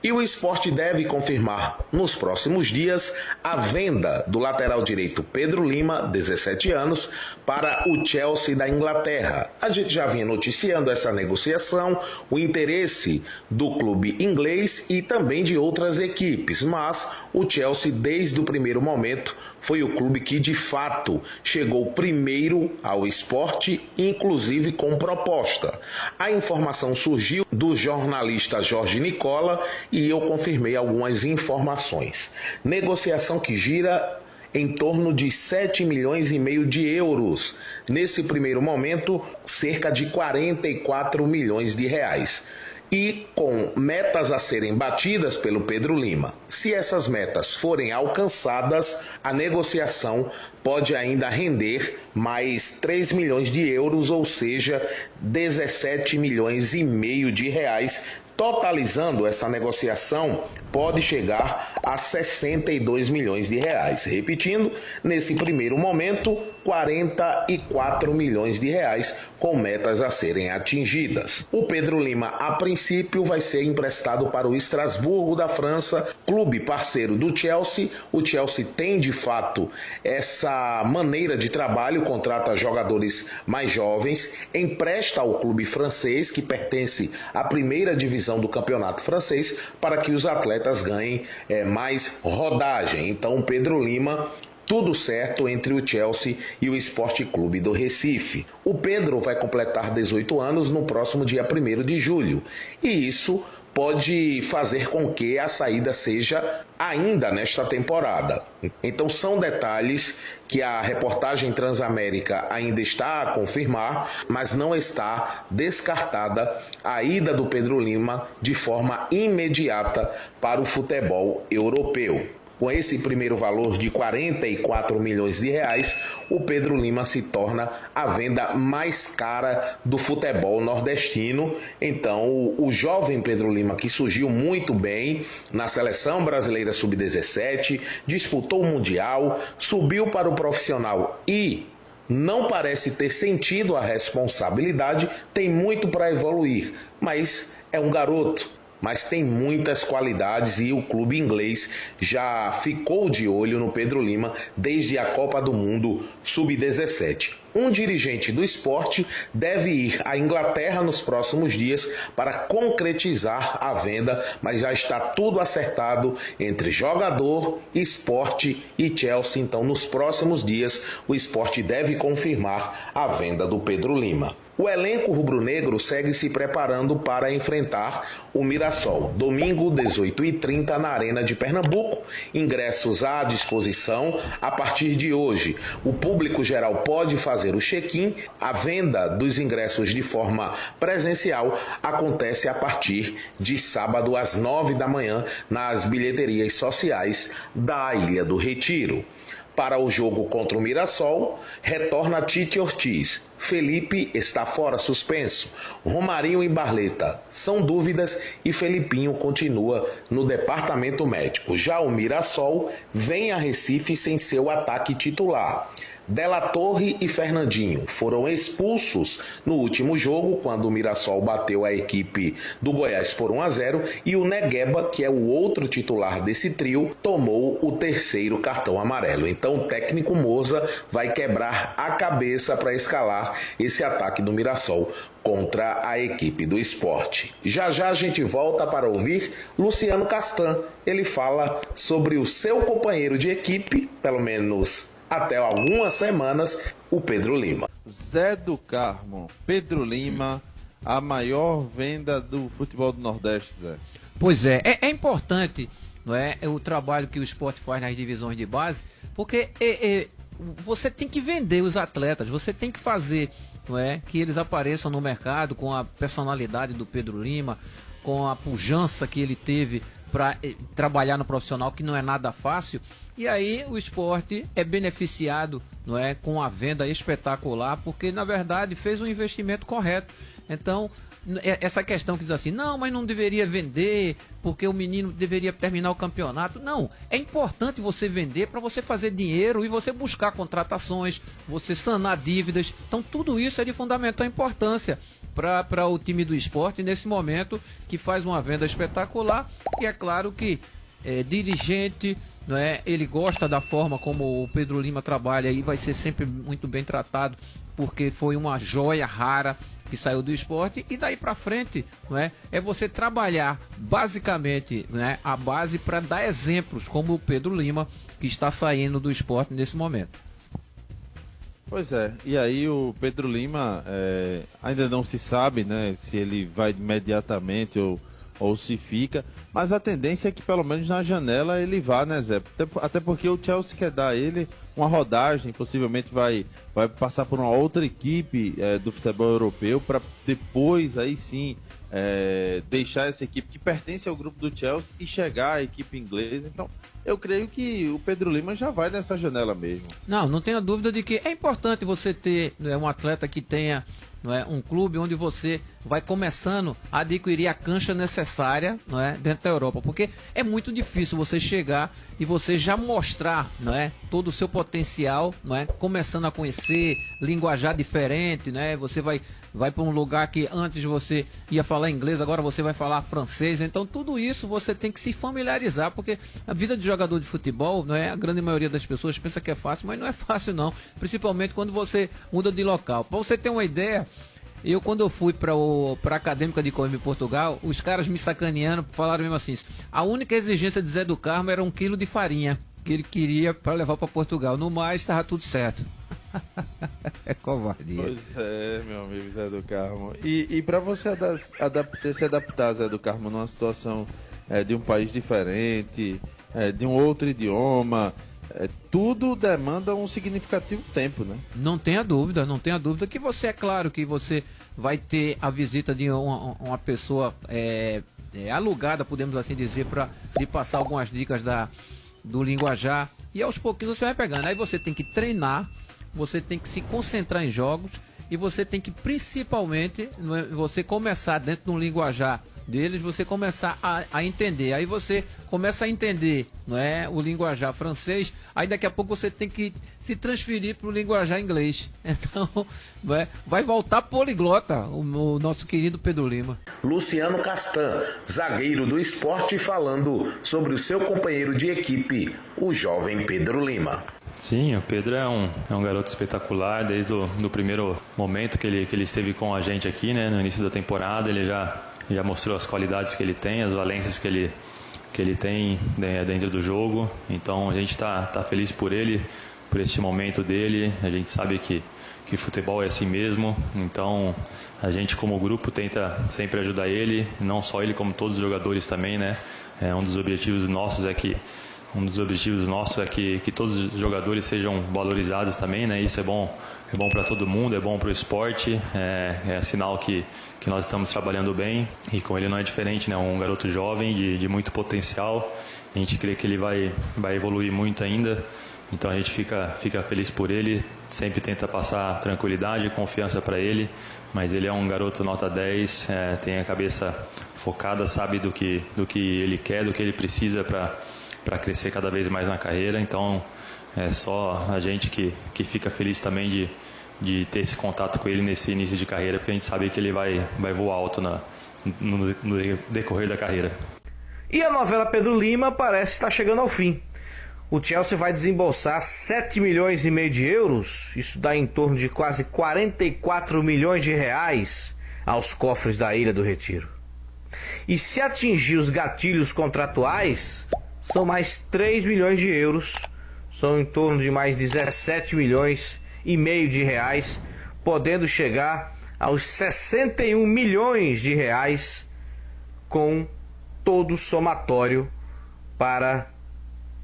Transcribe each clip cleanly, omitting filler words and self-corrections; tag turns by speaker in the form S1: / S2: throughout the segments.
S1: E o Sport deve confirmar nos próximos dias a venda do lateral direito Pedro Lima, 17 anos, para o Chelsea da Inglaterra. A gente já vinha noticiando essa negociação, o interesse do clube inglês e também de outras equipes, mas o Chelsea, desde o primeiro momento, foi o clube que de fato chegou primeiro ao Sport, inclusive com proposta. A informação surgiu do jornalista Jorge Nicola e eu confirmei algumas informações. Negociação que gira em torno de 7 milhões e meio de euros. Nesse primeiro momento, cerca de 44 milhões de reais. E com metas a serem batidas pelo Pedro Lima. Se essas metas forem alcançadas, a negociação pode ainda render mais 3 milhões de euros, ou seja, 17 milhões e meio de reais. Totalizando essa negociação, pode chegar a 62 milhões de reais. Repetindo, nesse primeiro momento, 44 milhões de reais com metas a serem atingidas. O Pedro Lima, a princípio, vai ser emprestado para o Estrasburgo da França, clube parceiro do Chelsea. O Chelsea tem, de fato, essa maneira de trabalho, contrata jogadores mais jovens, empresta ao clube francês, que pertence à primeira divisão do campeonato francês, para que os atletas ganhem mais rodagem. Então, o Pedro Lima, tudo certo entre o Chelsea e o Sport Clube do Recife. O Pedro vai completar 18 anos no próximo dia 1º de julho. E isso pode fazer com que a saída seja ainda nesta temporada. Então são detalhes que a reportagem Transamérica ainda está a confirmar, mas não está descartada a ida do Pedro Lima de forma imediata para o futebol europeu. Com esse primeiro valor de 44 milhões de reais, o Pedro Lima se torna a venda mais cara do futebol nordestino. Então, o jovem Pedro Lima, que surgiu muito bem na seleção brasileira sub-17, disputou o Mundial, subiu para o profissional e não parece ter sentido a responsabilidade, tem muito para evoluir, mas é um garoto. Mas tem muitas qualidades e o clube inglês já ficou de olho no Pedro Lima desde a Copa do Mundo Sub-17. Um dirigente do esporte deve ir à Inglaterra nos próximos dias para concretizar a venda, mas já está tudo acertado entre jogador, esporte e Chelsea. Então, nos próximos dias, o esporte deve confirmar a venda do Pedro Lima. O elenco rubro-negro segue se preparando para enfrentar o Mirassol. Domingo, 18h30, na Arena de Pernambuco. Ingressos à disposição a partir de hoje. O público geral pode fazer o check-in. A venda dos ingressos de forma presencial acontece a partir de sábado às 9 da manhã nas bilheterias sociais da Ilha do Retiro. Para o jogo contra o Mirassol, retorna Tite Ortiz. Felipe está fora suspenso. Romarinho e Barleta são dúvidas e Felipinho continua no departamento médico. Já o Mirassol vem a Recife sem seu ataque titular. Della Torre e Fernandinho foram expulsos no último jogo, quando o Mirassol bateu a equipe do Goiás por 1-0, e o Negueba, que é o outro titular desse trio, tomou o terceiro cartão amarelo. Então o técnico Moza vai quebrar a cabeça para escalar esse ataque do Mirassol contra a equipe do esporte. Já já a gente volta para ouvir Luciano Castan. Ele fala sobre o seu companheiro de equipe, pelo menos até algumas semanas, o Pedro Lima.
S2: Zé do Carmo, Pedro Lima, a maior venda do futebol do Nordeste, Zé.
S3: Pois é importante, não é, o trabalho que o esporte faz nas divisões de base, porque você tem que vender os atletas, você tem que fazer, não é, que eles apareçam no mercado com a personalidade do Pedro Lima, com a pujança que ele teve para trabalhar no profissional, que não é nada fácil. E aí o esporte é beneficiado, não é, com a venda espetacular, porque na verdade fez um investimento correto. Então, essa questão que diz assim, não, mas não deveria vender, porque o menino deveria terminar o campeonato. Não, é importante você vender para você fazer dinheiro e você buscar contratações, você sanar dívidas. Então tudo isso é de fundamental importância. para o time do esporte nesse momento, que faz uma venda espetacular. E é claro que dirigente, não é, ele gosta da forma como o Pedro Lima trabalha e vai ser sempre muito bem tratado, porque foi uma joia rara que saiu do esporte. E daí para frente, não é você trabalhar basicamente, né, a base para dar exemplos como o Pedro Lima, que está saindo do esporte nesse momento.
S2: Pois é, e aí o Pedro Lima ainda não se sabe, né, se ele vai imediatamente ou se fica, mas a tendência é que pelo menos na janela ele vá, né, Zé? Até porque o Chelsea quer dar a ele uma rodagem, possivelmente vai passar por uma outra equipe do futebol europeu para depois aí sim deixar essa equipe que pertence ao grupo do Chelsea e chegar à equipe inglesa. Então eu creio que o Pedro Lima já vai nessa janela mesmo.
S3: Não tenha dúvida de que é importante você ter um atleta que tenha um clube onde você vai começando a adquirir a cancha necessária, dentro da Europa, porque é muito difícil você chegar e você já mostrar, todo o seu potencial, começando a conhecer linguajar diferente, você vai para um lugar que antes você ia falar inglês, agora você vai falar francês. Então tudo isso você tem que se familiarizar, porque a vida de jogador de futebol, a grande maioria das pessoas pensa que é fácil, mas não é fácil não, principalmente quando você muda de local. Para você ter uma ideia, quando eu fui para a Acadêmica de Coimbra, em Portugal, os caras me sacaneando, falaram mesmo assim, a única exigência de Zé do Carmo era 1 quilo de farinha que ele queria para levar para Portugal, no mais estava tudo certo. É covardia.
S2: Pois é, meu amigo Zé do Carmo. E para você se adaptar, Zé do Carmo, numa situação de um país diferente, de um outro idioma, tudo demanda um significativo tempo, né? Não tenha dúvida
S3: que você, é claro que você vai ter a visita de uma pessoa alugada, podemos assim dizer, para lhe passar algumas dicas do linguajar, e aos pouquinhos você vai pegando. Aí você tem que treinar, você tem que se concentrar em jogos, e você tem que principalmente, você começar dentro de um linguajar deles, você começar a entender. Aí você começa a entender, o linguajar francês, aí daqui a pouco você tem que se transferir para o linguajar inglês. Então, vai voltar poliglota o nosso querido Pedro Lima.
S1: Luciano Castan, zagueiro do Sport, falando sobre o seu companheiro de equipe, o jovem Pedro Lima.
S4: Sim, o Pedro é um garoto espetacular. Desde o primeiro momento que ele esteve com a gente aqui, no início da temporada, ele já mostrou as qualidades que ele tem, as valências que ele tem dentro do jogo. Então a gente tá feliz por ele, por este momento dele. A gente sabe que futebol é assim mesmo. Então a gente, como grupo, tenta sempre ajudar ele, não só ele, como todos os jogadores também, Um dos objetivos nossos é que todos os jogadores sejam valorizados também, Isso é bom para todo mundo, é bom para o esporte, é sinal que nós estamos trabalhando bem, e com ele não é diferente, Um garoto jovem de muito potencial. A gente crê que ele vai evoluir muito ainda, então a gente fica feliz por ele, sempre tenta passar tranquilidade e confiança para ele, mas ele é um garoto nota 10, tem a cabeça focada, sabe do que ele quer, do que ele precisa para crescer cada vez mais na carreira. Então é só a gente que fica feliz também de ter esse contato com ele nesse início de carreira, porque a gente sabe que ele vai voar alto no decorrer da carreira.
S5: E a novela Pedro Lima parece estar chegando ao fim. O Chelsea vai desembolsar 7 milhões e meio de euros, isso dá em torno de quase 44 milhões de reais aos cofres da Ilha do Retiro. E se atingir os gatilhos contratuais, são mais 3 milhões de euros, são em torno de mais 17 milhões e meio de reais, podendo chegar aos 61 milhões de reais com todo o somatório para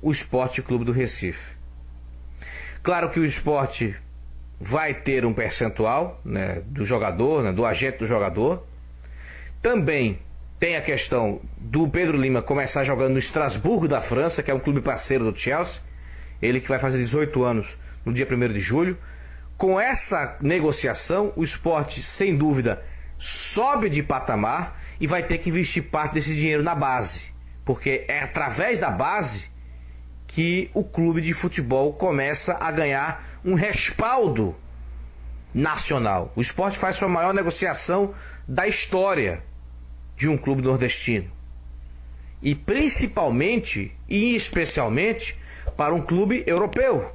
S5: o Sport Clube do Recife. Claro que o Sport vai ter um percentual, do jogador, do agente do jogador. Também tem a questão do Pedro Lima começar jogando no Estrasburgo da França, que é um clube parceiro do Chelsea. Ele que vai fazer 18 anos no dia 1º de julho. Com essa negociação, o Sport, sem dúvida, sobe de patamar e vai ter que investir parte desse dinheiro na base. Porque é através da base que o clube de futebol começa a ganhar um respaldo nacional. O Sport faz sua maior negociação da história de um clube nordestino. E principalmente e especialmente para um clube europeu.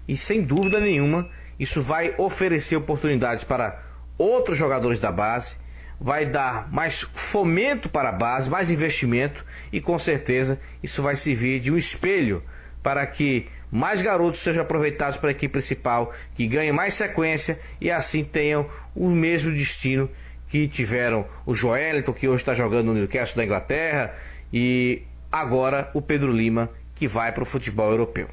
S5: E sem dúvida nenhuma, isso vai oferecer oportunidades para outros jogadores da base, vai dar mais fomento para a base, mais investimento e com certeza isso vai servir de um espelho para que mais garotos sejam aproveitados para a equipe principal, que ganhem mais sequência e assim tenham o mesmo destino que tiveram o Joelinton, que hoje está jogando no Newcastle da Inglaterra, e agora o Pedro Lima, que vai para o futebol europeu.